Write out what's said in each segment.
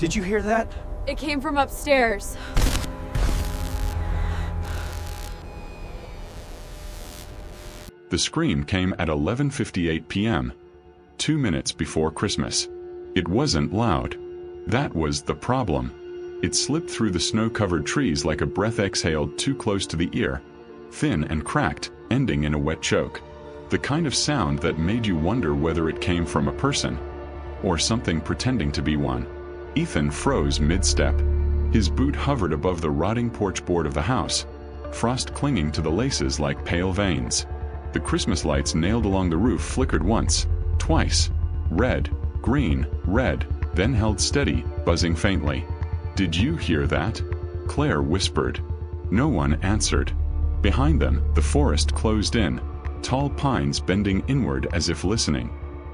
Did you hear that? It came from upstairs. The scream came at 11:58 p.m., 2 minutes before Christmas. It wasn't loud. That was the problem. It slipped through the snow-covered trees like a breath exhaled too close to the ear, thin and cracked, ending in a wet choke. The kind of sound that made you wonder whether it came from a person or something pretending to be one. Ethan froze mid-step. His boot hovered above the rotting porch board of the house, frost clinging to the laces like pale veins. The Christmas lights nailed along the roof flickered once, twice. Red, green, red, then held steady, buzzing faintly. "Did you hear that?" Claire whispered. No one answered. Behind them, the forest closed in, tall pines bending inward as if listening.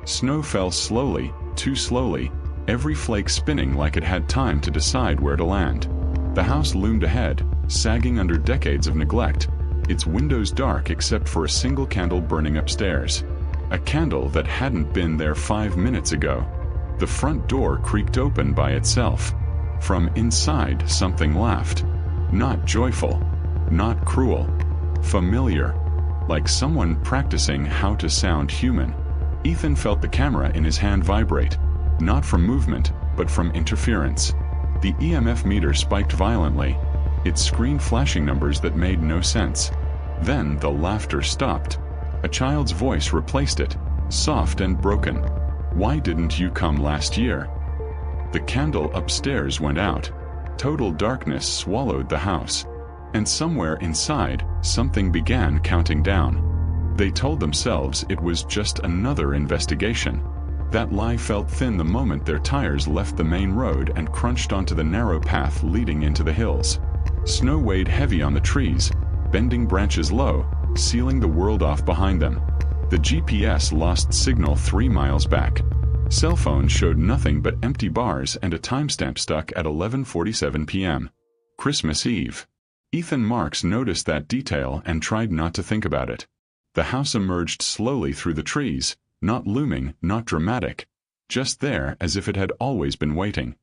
Snow fell slowly, too slowly, every flake spinning like it had time to decide where to land. The house loomed ahead, sagging under decades of neglect, its windows dark except for a single candle burning upstairs. A candle that hadn't been there 5 minutes ago. The front door creaked open by itself. From inside, something laughed. Not joyful, not cruel, familiar, like someone practicing how to sound human. Ethan felt the camera in his hand vibrate, not from movement, but from interference. The EMF meter spiked violently, its screen flashing numbers that made no sense. Then the laughter stopped. A child's voice replaced it, soft and broken. "Why didn't you come last year?" The candle upstairs went out. Total darkness swallowed the house. And somewhere inside, something began counting down. They told themselves it was just another investigation. That lie felt thin the moment their tires left the main road and crunched onto the narrow path leading into the hills. Snow weighed heavy on the trees, bending branches low, sealing the world off behind them. The GPS lost signal 3 miles back. Cell phones showed nothing but empty bars and a timestamp stuck at 11:47 p.m. Christmas Eve. Ethan Marks noticed that detail and tried not to think about it. The house emerged slowly through the trees, not looming, not dramatic, just there as if it had always been waiting.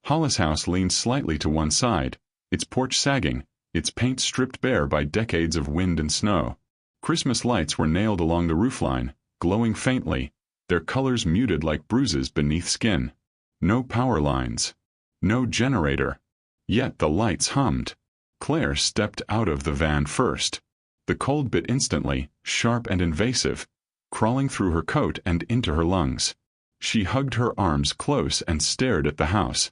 Hollis House leaned slightly to one side, its porch sagging, its paint stripped bare by decades of wind and snow. Christmas lights were nailed along the roofline, glowing faintly, their colors muted like bruises beneath skin. No power lines. No generator. Yet the lights hummed. Claire stepped out of the van first. The cold bit instantly, sharp and invasive, crawling through her coat and into her lungs. She hugged her arms close and stared at the house.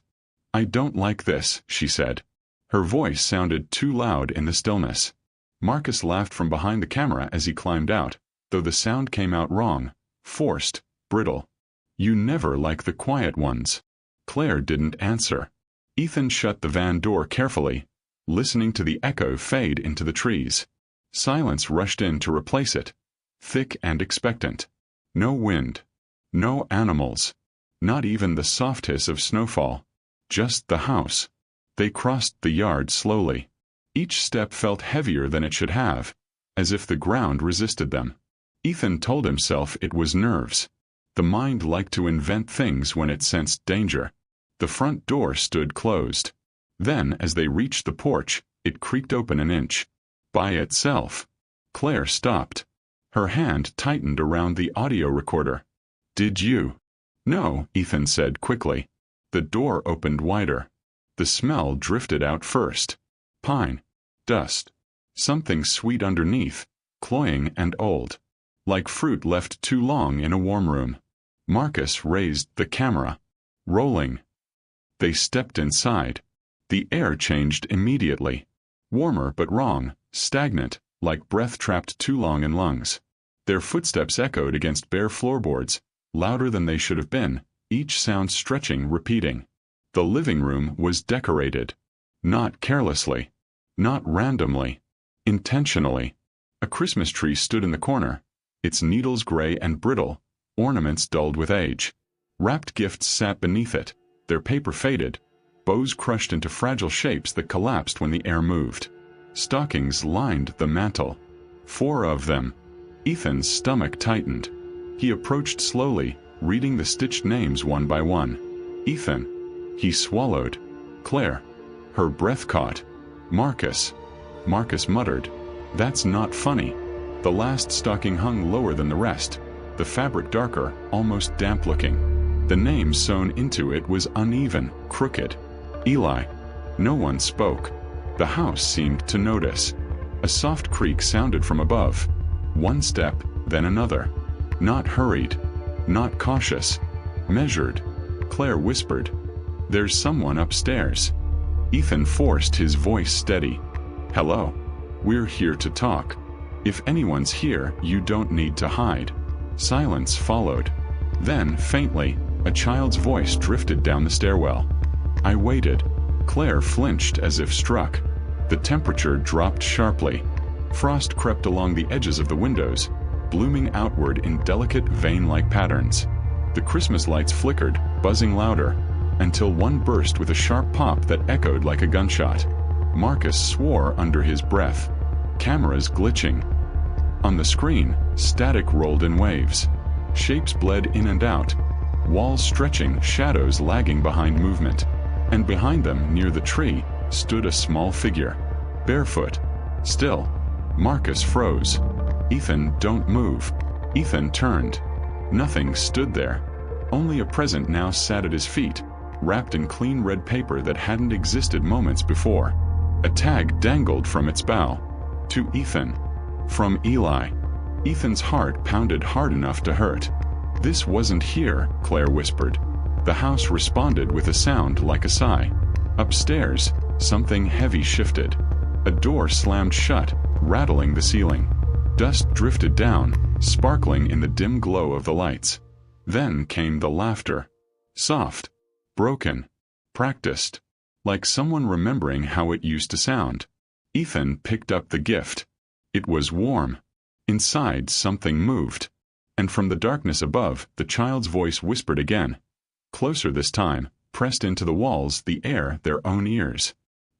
"I don't like this," she said. Her voice sounded too loud in the stillness. Marcus laughed from behind the camera as he climbed out, though the sound came out wrong, forced, brittle. "You never like the quiet ones." Claire didn't answer. Ethan shut the van door carefully, listening to the echo fade into the trees. Silence rushed in to replace it, thick and expectant. No wind. No animals. Not even the soft hiss of snowfall. Just the house. They crossed the yard slowly. Each step felt heavier than it should have, as if the ground resisted them. Ethan told himself it was nerves. The mind liked to invent things when it sensed danger. The front door stood closed. Then, as they reached the porch, it creaked open an inch. By itself. Claire stopped. Her hand tightened around the audio recorder. "Did you?" "No," Ethan said quickly. The door opened wider. The smell drifted out first. Pine. Dust. Something sweet underneath, cloying and old. Like fruit left too long in a warm room. Marcus raised the camera. Rolling. They stepped inside. The air changed immediately. Warmer but wrong, stagnant, like breath trapped too long in lungs. Their footsteps echoed against bare floorboards, louder than they should have been, each sound stretching, repeating. The living room was decorated. Not carelessly. Not randomly. Intentionally. A Christmas tree stood in the corner, its needles gray and brittle, ornaments dulled with age. Wrapped gifts sat beneath it, their paper faded, bows crushed into fragile shapes that collapsed when the air moved. Stockings lined the mantel. 4 of them. Ethan's stomach tightened. He approached slowly, reading the stitched names one by one. Ethan. He swallowed. Claire. Her breath caught. Marcus. Marcus muttered. That's not funny. The last stocking hung lower than the rest, the fabric darker, almost damp-looking. The name sewn into it was uneven, crooked. Eli. No one spoke. The house seemed to notice. A soft creak sounded from above. One step, then another. Not hurried. Not cautious. Measured. Claire whispered. There's someone upstairs. Ethan forced his voice steady. Hello. We're here to talk. If anyone's here, you don't need to hide. Silence followed. Then, faintly, a child's voice drifted down the stairwell. I waited. Claire flinched as if struck. The temperature dropped sharply. Frost crept along the edges of the windows, blooming outward in delicate vein-like patterns. The Christmas lights flickered, buzzing louder, until one burst with a sharp pop that echoed like a gunshot. Marcus swore under his breath. Cameras glitching. On the screen, static rolled in waves. Shapes bled in and out. Walls stretching, shadows lagging behind movement. And behind them, near the tree, stood a small figure. Barefoot. Still. Marcus froze. Ethan, don't move. Ethan turned. Nothing stood there. Only a present now sat at his feet, wrapped in clean red paper that hadn't existed moments before. A tag dangled from its bow. To Ethan. From Eli. Ethan's heart pounded hard enough to hurt. This wasn't here, Claire whispered. The house responded with a sound like a sigh. Upstairs, something heavy shifted. A door slammed shut, rattling the ceiling. Dust drifted down, sparkling in the dim glow of the lights. Then came the laughter. Soft. Broken. Practiced. Like someone remembering how it used to sound. Ethan picked up the gift. It was warm. Inside, something moved. And from the darkness above, the child's voice whispered again. Closer this time, pressed into the walls, the air, their own ears.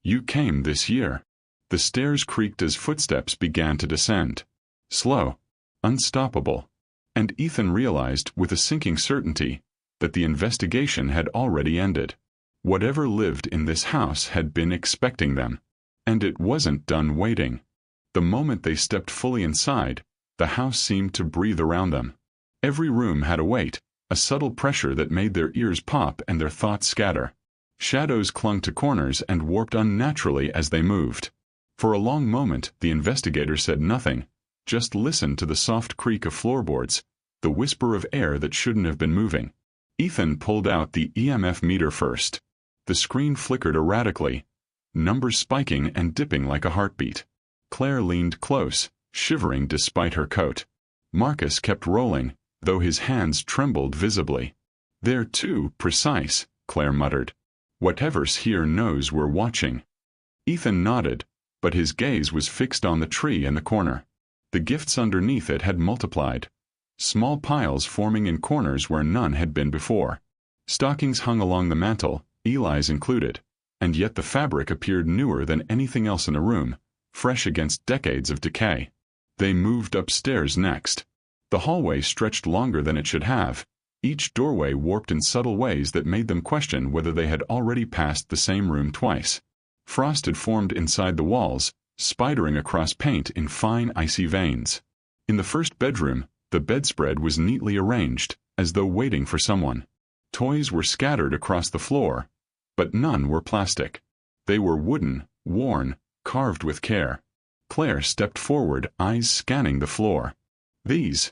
You came this year. The stairs creaked as footsteps began to descend. Slow. Unstoppable. And Ethan realized, with a sinking certainty, that the investigation had already ended. Whatever lived in this house had been expecting them. And it wasn't done waiting. The moment they stepped fully inside, the house seemed to breathe around them. Every room had a weight, a subtle pressure that made their ears pop and their thoughts scatter. Shadows clung to corners and warped unnaturally as they moved. For a long moment, the investigator said nothing, just listened to the soft creak of floorboards, the whisper of air that shouldn't have been moving. Ethan pulled out the EMF meter first. The screen flickered erratically, numbers spiking and dipping like a heartbeat. Claire leaned close, shivering despite her coat. Marcus kept rolling, though his hands trembled visibly. They're too precise, Claire muttered. Whatever's here knows we're watching. Ethan nodded, but his gaze was fixed on the tree in the corner. The gifts underneath it had multiplied. Small piles forming in corners where none had been before. Stockings hung along the mantel, Eli's included, and yet the fabric appeared newer than anything else in the room, fresh against decades of decay. They moved upstairs next. The hallway stretched longer than it should have, each doorway warped in subtle ways that made them question whether they had already passed the same room twice. Frost had formed inside the walls, spidering across paint in fine icy veins. In the first bedroom, the bedspread was neatly arranged, as though waiting for someone. Toys were scattered across the floor, but none were plastic. They were wooden, worn, carved with care. Claire stepped forward, eyes scanning the floor. These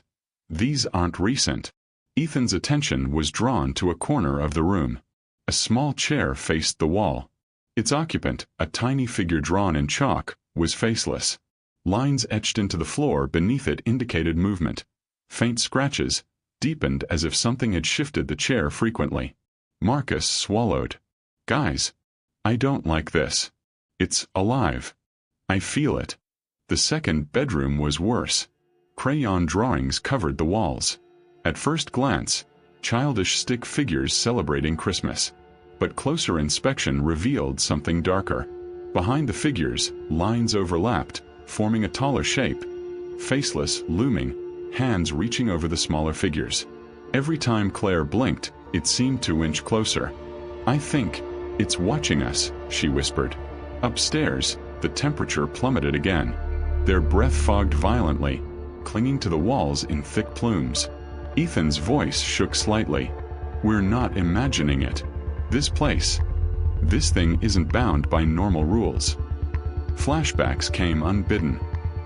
aren't recent. Ethan's attention was drawn to a corner of the room. A small chair faced the wall. Its occupant, a tiny figure drawn in chalk, was faceless. Lines etched into the floor beneath it indicated movement. Faint scratches, deepened as if something had shifted the chair frequently. Marcus swallowed. Guys, I don't like this. It's alive. I feel it. The second bedroom was worse. Crayon drawings covered the walls. At first glance, childish stick figures celebrating Christmas. But closer inspection revealed something darker. Behind the figures, lines overlapped, forming a taller shape. Faceless, looming, hands reaching over the smaller figures. Every time Claire blinked, it seemed to inch closer. "I think it's watching us," she whispered. Upstairs, the temperature plummeted again. Their breath fogged violently, clinging to the walls in thick plumes. Ethan's voice shook slightly. "We're not imagining it. This thing isn't bound by normal rules." Flashbacks came unbidden.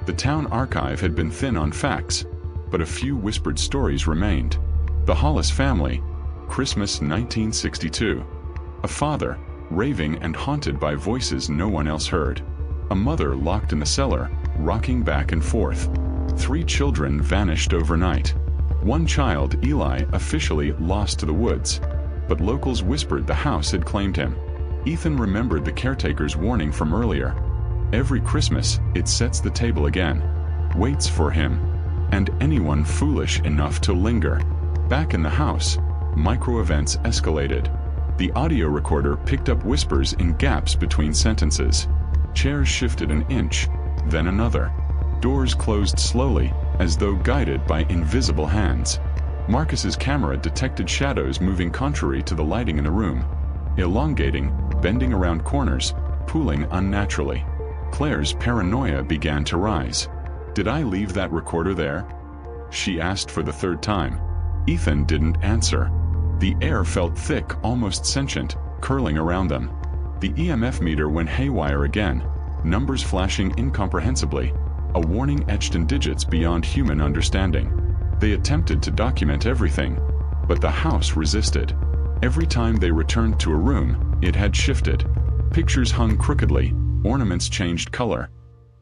The town archive had been thin on facts, but a few whispered stories remained. The Hollis family, Christmas 1962. A father, raving and haunted by voices no one else heard. A mother locked in the cellar, rocking back and forth. 3 children vanished overnight. One child, Eli, officially lost to the woods, but locals whispered the house had claimed him. Ethan remembered the caretaker's warning from earlier. Every Christmas, it sets the table again, waits for him, and anyone foolish enough to linger. Back in the house, micro-events escalated. The audio recorder picked up whispers in gaps between sentences. Chairs shifted an inch, then another. Doors closed slowly, as though guided by invisible hands. Marcus's camera detected shadows moving contrary to the lighting in the room, elongating, bending around corners, pooling unnaturally. Claire's paranoia began to rise. "Did I leave that recorder there?" she asked for the 3rd time. Ethan didn't answer. The air felt thick, almost sentient, curling around them. The EMF meter went haywire again, numbers flashing incomprehensibly, a warning etched in digits beyond human understanding. They attempted to document everything, but the house resisted. Every time they returned to a room, it had shifted. Pictures hung crookedly, ornaments changed color.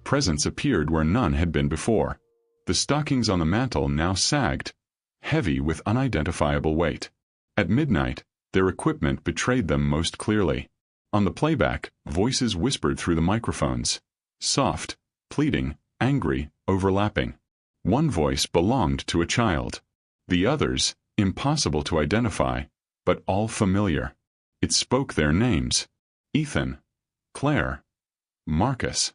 Presents appeared where none had been before. The stockings on the mantel now sagged, heavy with unidentifiable weight. At midnight, their equipment betrayed them most clearly. On the playback, voices whispered through the microphones. Soft, pleading, angry, overlapping. One voice belonged to a child. The others, impossible to identify, but all familiar. It spoke their names: Ethan, Claire, Marcus.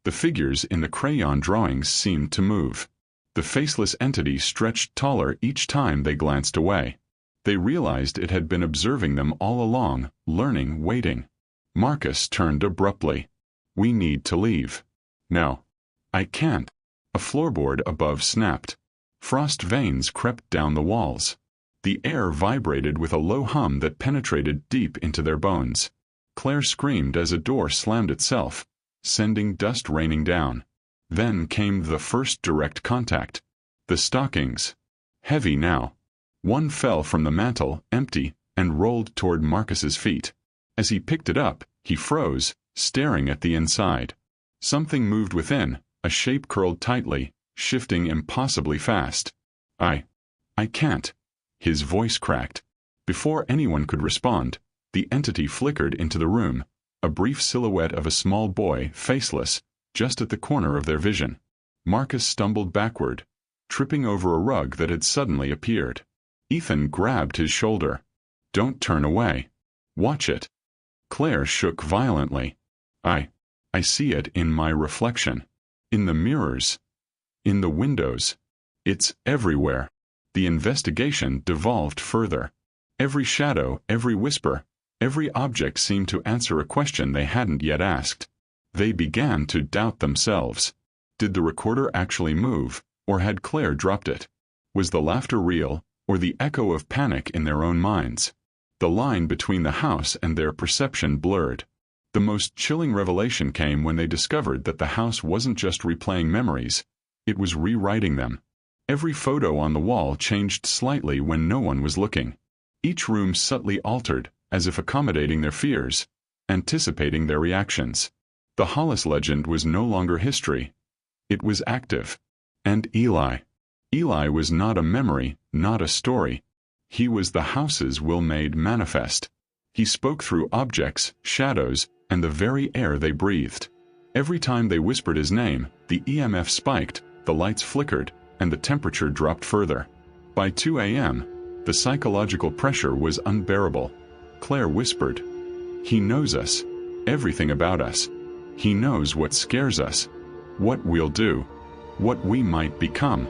The figures in the crayon drawings seemed to move. The faceless entity stretched taller each time they glanced away. They realized it had been observing them all along, learning, waiting. Marcus turned abruptly. "We need to leave." "No. I can't." A floorboard above snapped. Frost veins crept down the walls. The air vibrated with a low hum that penetrated deep into their bones. Claire screamed as a door slammed itself, sending dust raining down. Then came the first direct contact. The stockings. Heavy now. One fell from the mantel, empty, and rolled toward Marcus's feet. As he picked it up, he froze, staring at the inside. Something moved within, a shape curled tightly, shifting impossibly fast. I can't." His voice cracked. Before anyone could respond, the entity flickered into the room, a brief silhouette of a small boy, faceless, just at the corner of their vision. Marcus stumbled backward, tripping over a rug that had suddenly appeared. Ethan grabbed his shoulder. "Don't turn away. Watch it." Claire shook violently. I see it in my reflection. In the mirrors. In the windows. It's everywhere." The investigation devolved further. Every shadow, every whisper, every object seemed to answer a question they hadn't yet asked. They began to doubt themselves. Did the recorder actually move, or had Claire dropped it? Was the laughter real, or the echo of panic in their own minds? The line between the house and their perception blurred. The most chilling revelation came when they discovered that the house wasn't just replaying memories, it was rewriting them. Every photo on the wall changed slightly when no one was looking. Each room subtly altered, as if accommodating their fears, anticipating their reactions. The Hollis legend was no longer history. It was active. And Eli. Eli was not a memory, not a story. He was the house's will made manifest. He spoke through objects, shadows, and the very air they breathed. Every time they whispered his name, the EMF spiked, the lights flickered, and the temperature dropped further. By 2 a.m., the psychological pressure was unbearable. Claire whispered, "He knows us. Everything about us. He knows what scares us. What we'll do. What we might become."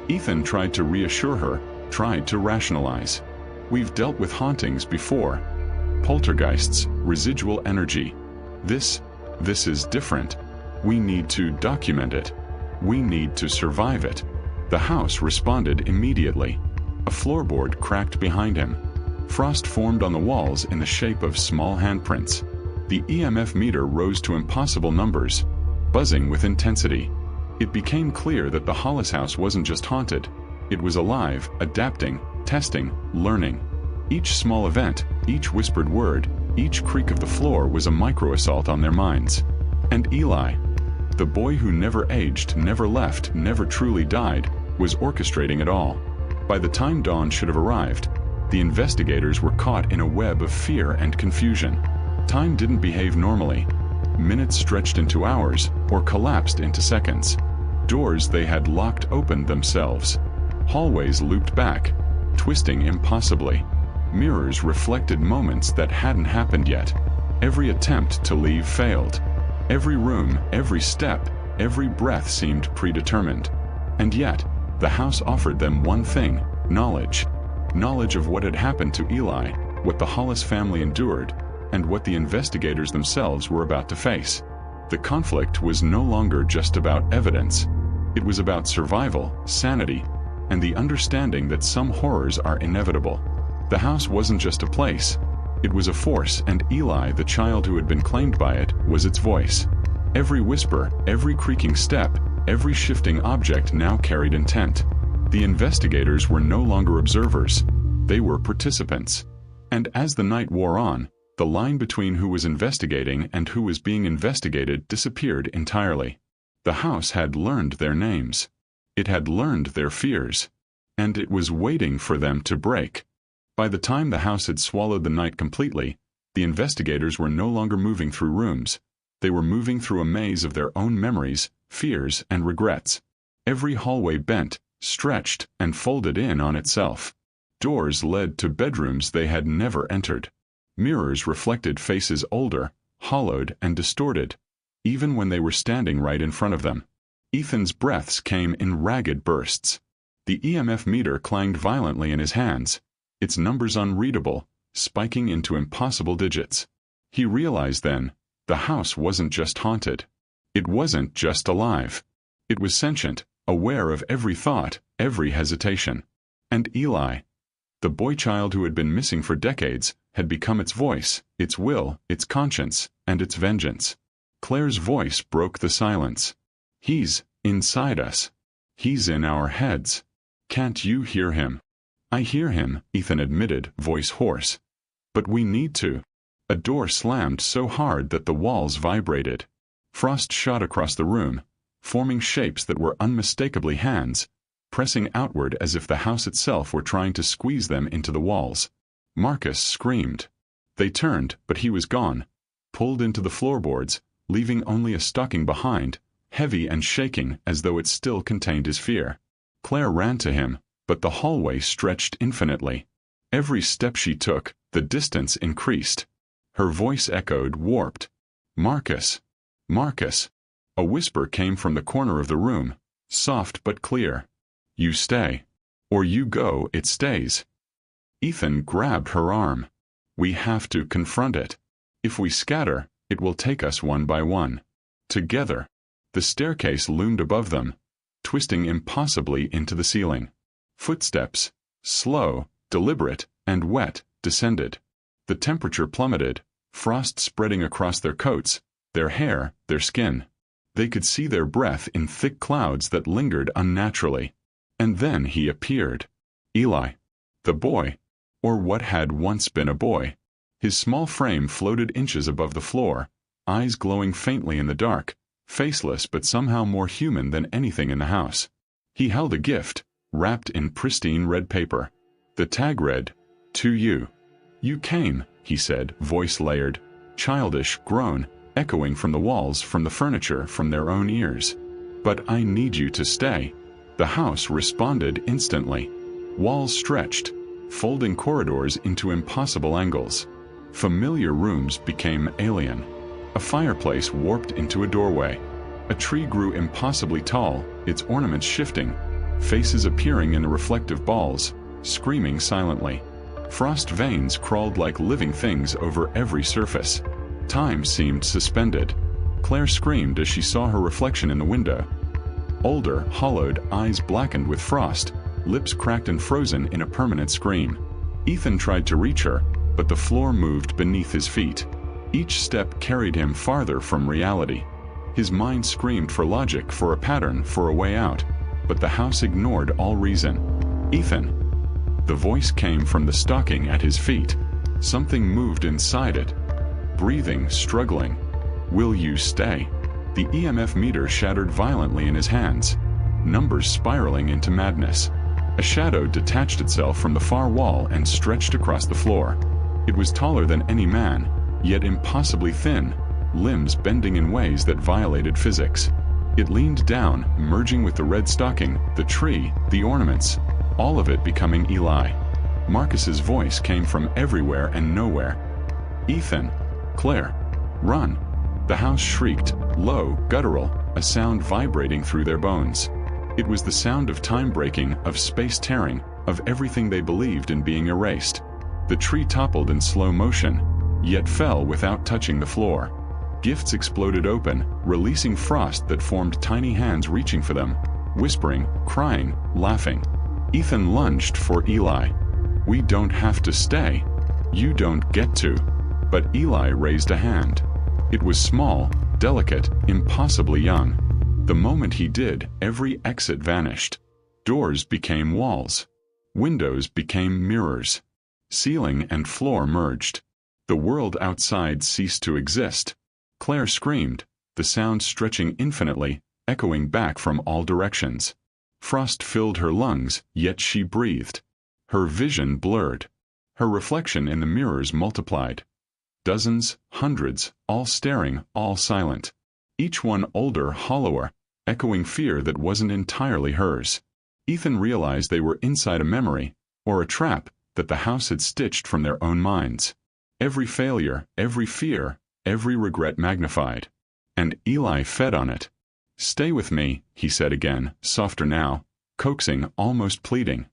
Ethan tried to reassure her, tried to rationalize. "We've dealt with hauntings before. poltergeists, residual energy. This is different. We need to document it. We need to survive it. The house responded immediately. A floorboard cracked behind him. Frost formed on the walls in the shape of small handprints. The EMF meter rose to impossible numbers, buzzing with intensity. It became clear that the Hollis House wasn't just haunted. It was alive, adapting, testing, learning. Each small event, each whispered word, each creak of the floor was a micro-assault on their minds. And Eli, the boy who never aged, never left, never truly died, was orchestrating it all. By the time dawn should have arrived, the investigators were caught in a web of fear and confusion. Time didn't behave normally. Minutes stretched into hours, or collapsed into seconds. Doors they had locked opened themselves. Hallways looped back, twisting impossibly. Mirrors reflected moments that hadn't happened yet. Every attempt to leave failed. Every room, every step, every breath seemed predetermined. And yet, the house offered them one thing: knowledge. Knowledge of what had happened to Eli, what the Hollis family endured, and what the investigators themselves were about to face. The conflict was no longer just about evidence. It was about survival, sanity, and the understanding that some horrors are inevitable. The house wasn't just a place. It was a force, and Eli, the child who had been claimed by it, was its voice. Every whisper, every creaking step, every shifting object now carried intent. The investigators were no longer observers. They were participants. And as the night wore on, the line between who was investigating and who was being investigated disappeared entirely. The house had learned their names. It had learned their fears. And it was waiting for them to break. By the time the house had swallowed the night completely, the investigators were no longer moving through rooms. They were moving through a maze of their own memories, fears, and regrets. Every hallway bent, stretched, and folded in on itself. Doors led to bedrooms they had never entered. Mirrors reflected faces older, hollowed, and distorted, even when they were standing right in front of them. Ethan's breaths came in ragged bursts. The EMF meter clanged violently in his hands, its numbers unreadable, spiking into impossible digits. He realized then, the house wasn't just haunted. It wasn't just alive. It was sentient, aware of every thought, every hesitation. And Eli, the boy child who had been missing for decades, had become its voice, its will, its conscience, and its vengeance. Claire's voice broke the silence. He's inside us. He's in our heads. Can't you hear him? I hear him, Ethan admitted, voice hoarse. But we need to. A door slammed so hard that the walls vibrated. Frost shot across the room, forming shapes that were unmistakably hands, pressing outward as if the house itself were trying to squeeze them into the walls. Marcus screamed. They turned, but he was gone, pulled into the floorboards, leaving only a stocking behind, heavy and shaking as though it still contained his fear. Claire ran to him, but the hallway stretched infinitely. Every step she took, the distance increased. Her voice echoed, warped. Marcus. Marcus. A whisper came from the corner of the room, soft but clear. You stay. Or you go, it stays. Ethan grabbed her arm. We have to confront it. If we scatter, it will take us one by one. Together. The staircase loomed above them, twisting impossibly into the ceiling. Footsteps, slow, deliberate, and wet, descended. The temperature plummeted, frost spreading across their coats, their hair, their skin. They could see their breath in thick clouds that lingered unnaturally. And then he appeared. Eli. The boy. Or what had once been a boy. His small frame floated inches above the floor, eyes glowing faintly in the dark, faceless but somehow more human than anything in the house. He held a gift, wrapped in pristine red paper. The tag read, "To you." You came, he said, voice layered, childish, grown, echoing from the walls, from the furniture, from their own ears. But I need you to stay. The house responded instantly. Walls stretched, folding corridors into impossible angles. Familiar rooms became alien. A fireplace warped into a doorway. A tree grew impossibly tall, its ornaments shifting, faces appearing in the reflective balls, screaming silently. Frost veins crawled like living things over every surface. Time seemed suspended. Claire screamed as she saw her reflection in the window. Older, hollowed, eyes blackened with frost, lips cracked and frozen in a permanent scream. Ethan tried to reach her, but the floor moved beneath his feet. Each step carried him farther from reality. His mind screamed for logic, for a pattern, for a way out, but the house ignored all reason. "Ethan." The voice came from the stocking at his feet. Something moved inside it. Breathing, struggling. "Will you stay?" The EMF meter shattered violently in his hands, numbers spiraling into madness. A shadow detached itself from the far wall and stretched across the floor. It was taller than any man, yet impossibly thin, limbs bending in ways that violated physics. It leaned down, merging with the red stocking, the tree, the ornaments, all of it becoming Eli. Marcus's voice came from everywhere and nowhere. "Ethan! Claire! Run!" The house shrieked, low, guttural, a sound vibrating through their bones. It was the sound of time breaking, of space tearing, of everything they believed in being erased. The tree toppled in slow motion, yet fell without touching the floor. Gifts exploded open, releasing frost that formed tiny hands reaching for them, whispering, crying, laughing. Ethan lunged for Eli. "We don't have to stay. You don't get to." But Eli raised a hand. It was small, delicate, impossibly young. The moment he did, every exit vanished. Doors became walls. Windows became mirrors. Ceiling and floor merged. The world outside ceased to exist. Claire screamed, the sound stretching infinitely, echoing back from all directions. Frost filled her lungs, yet she breathed. Her vision blurred. Her reflection in the mirrors multiplied. Dozens, hundreds, all staring, all silent. Each one older, hollower, echoing fear that wasn't entirely hers. Ethan realized they were inside a memory, or a trap, that the house had stitched from their own minds. Every failure, every fear, every regret magnified. And Eli fed on it. "Stay with me," he said again, softer now, coaxing, almost pleading.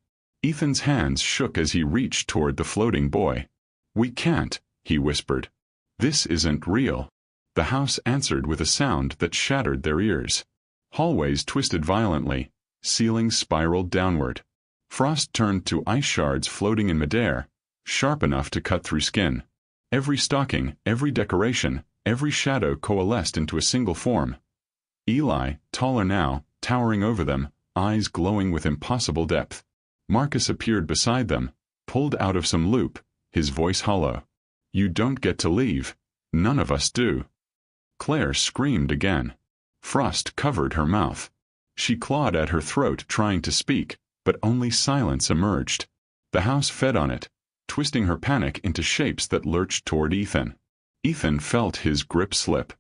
Ethan's hands shook as he reached toward the floating boy. "We can't," he whispered. "This isn't real." The house answered with a sound that shattered their ears. Hallways twisted violently, ceilings spiraled downward. Frost turned to ice shards floating in midair, sharp enough to cut through skin. Every stocking, every decoration, every shadow coalesced into a single form. Eli, taller now, towering over them, eyes glowing with impossible depth. Marcus appeared beside them, pulled out of some loop, his voice hollow. "You don't get to leave. None of us do." Claire screamed again. Frost covered her mouth. She clawed at her throat trying to speak, but only silence emerged. The house fed on it, twisting her panic into shapes that lurched toward Ethan. Ethan felt his grip slip.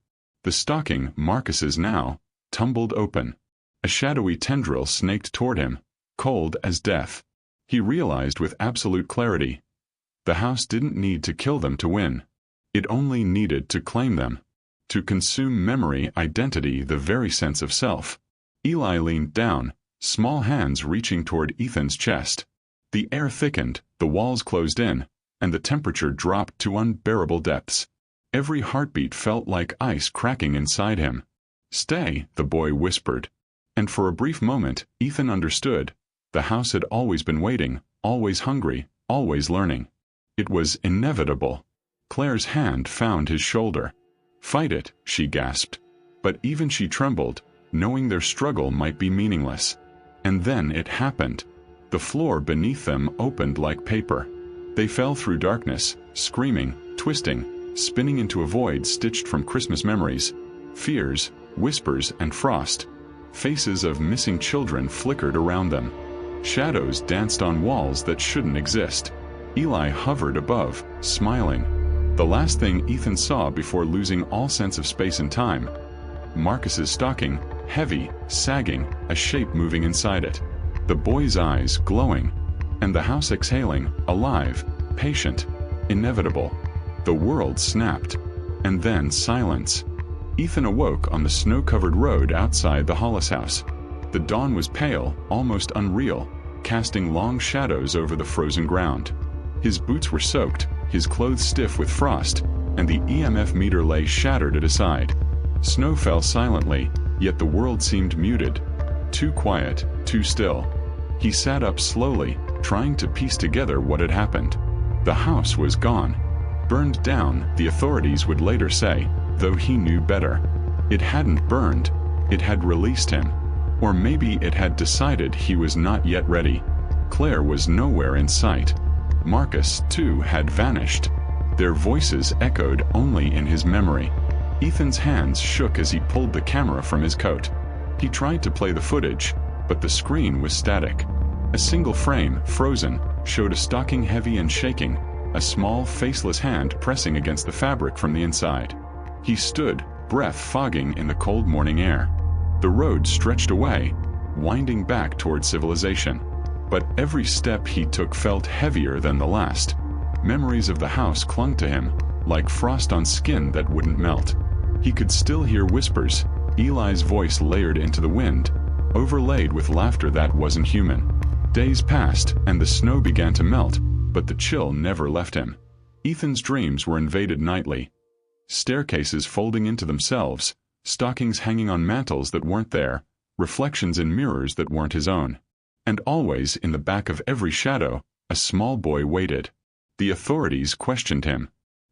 The stocking, Marcus's now, tumbled open. A shadowy tendril snaked toward him, cold as death. He realized with absolute clarity. The house didn't need to kill them to win. It only needed to claim them. To consume memory, identity, the very sense of self. Eli leaned down, small hands reaching toward Ethan's chest. The air thickened, the walls closed in, and the temperature dropped to unbearable depths. Every heartbeat felt like ice cracking inside him. "Stay," the boy whispered. And for a brief moment, Ethan understood. The house had always been waiting, always hungry, always learning. It was inevitable. Claire's hand found his shoulder. "Fight it," she gasped. But even she trembled, knowing their struggle might be meaningless. And then it happened. The floor beneath them opened like paper. They fell through darkness, screaming, twisting, spinning into a void stitched from Christmas memories, fears, whispers, and frost. Faces of missing children flickered around them. Shadows danced on walls that shouldn't exist. Eli hovered above, smiling. The last thing Ethan saw before losing all sense of space and time. Marcus's stocking, heavy, sagging, a shape moving inside it. The boy's eyes glowing. And the house exhaling, alive, patient, inevitable. The world snapped. And then silence. Ethan awoke on the snow-covered road outside the Hollis House. The dawn was pale, almost unreal, casting long shadows over the frozen ground. His boots were soaked, his clothes stiff with frost, and the EMF meter lay shattered at his side. Snow fell silently, yet the world seemed muted. Too quiet, too still. He sat up slowly, trying to piece together what had happened. The house was gone. Burned down, the authorities would later say, though he knew better. It hadn't burned, it had released him. Or maybe it had decided he was not yet ready. Claire was nowhere in sight. Marcus, too, had vanished. Their voices echoed only in his memory. Ethan's hands shook as he pulled the camera from his coat. He tried to play the footage, but the screen was static. A single frame, frozen, showed a stocking heavy and shaking, a small, faceless hand pressing against the fabric from the inside. He stood, breath fogging in the cold morning air. The road stretched away, winding back toward civilization. But every step he took felt heavier than the last. Memories of the house clung to him, like frost on skin that wouldn't melt. He could still hear whispers, Eli's voice layered into the wind, overlaid with laughter that wasn't human. Days passed, and the snow began to melt, but the chill never left him. Ethan's dreams were invaded nightly. Staircases folding into themselves, stockings hanging on mantels that weren't there, reflections in mirrors that weren't his own. And always, in the back of every shadow, a small boy waited. The authorities questioned him.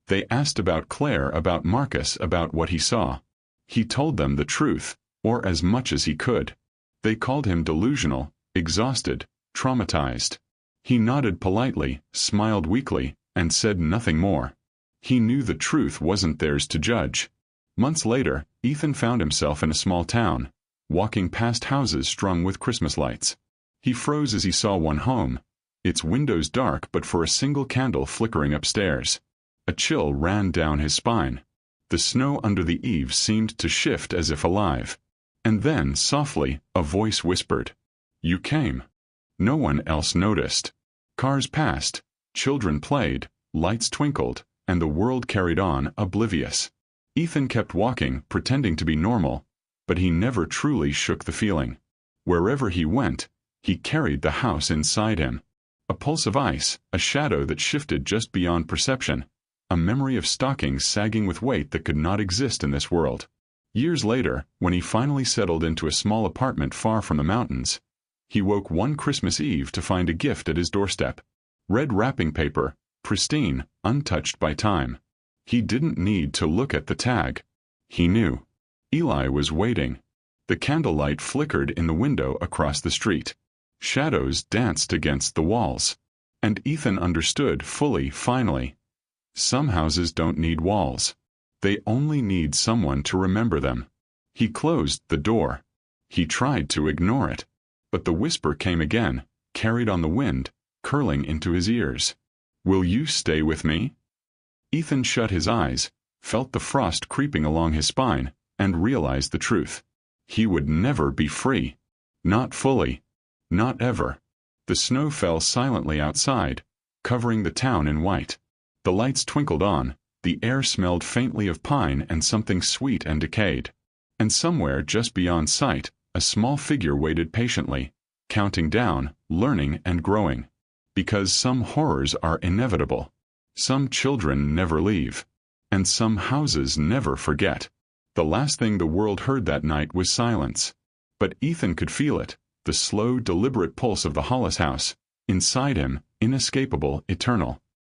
They asked about Claire, about Marcus, about what he saw. He told them the truth, or as much as he could. They called him delusional, exhausted, traumatized. He nodded politely, smiled weakly, and said nothing more. He knew the truth wasn't theirs to judge. Months later, Ethan found himself in a small town, walking past houses strung with Christmas lights. He froze as he saw one home, its windows dark but for a single candle flickering upstairs. A chill ran down his spine. The snow under the eaves seemed to shift as if alive. And then, softly, a voice whispered, "You came." No one else noticed. Cars passed, children played, lights twinkled, and the world carried on, oblivious. Ethan kept walking, pretending to be normal, but he never truly shook the feeling. Wherever he went, he carried the house inside him. A pulse of ice, a shadow that shifted just beyond perception, a memory of stockings sagging with weight that could not exist in this world. Years later, when he finally settled into a small apartment far from the mountains, he woke one Christmas Eve to find a gift at his doorstep. Red wrapping paper, pristine, untouched by time. He didn't need to look at the tag. He knew. Eli was waiting. The candlelight flickered in the window across the street. Shadows danced against the walls. And Ethan understood fully, finally. Some houses don't need walls. They only need someone to remember them. He closed the door. He tried to ignore it. But the whisper came again, carried on the wind, curling into his ears. "Will you stay with me?" Ethan shut his eyes, felt the frost creeping along his spine, and realized the truth. He would never be free. Not fully. Not ever. The snow fell silently outside, covering the town in white. The lights twinkled on, the air smelled faintly of pine and something sweet and decayed. And somewhere just beyond sight, a small figure waited patiently, counting down, learning and growing. Because some horrors are inevitable. Some children never leave. And some houses never forget. The last thing the world heard that night was silence. But Ethan could feel it, the slow, deliberate pulse of the Hollis House, inside him, inescapable, eternal.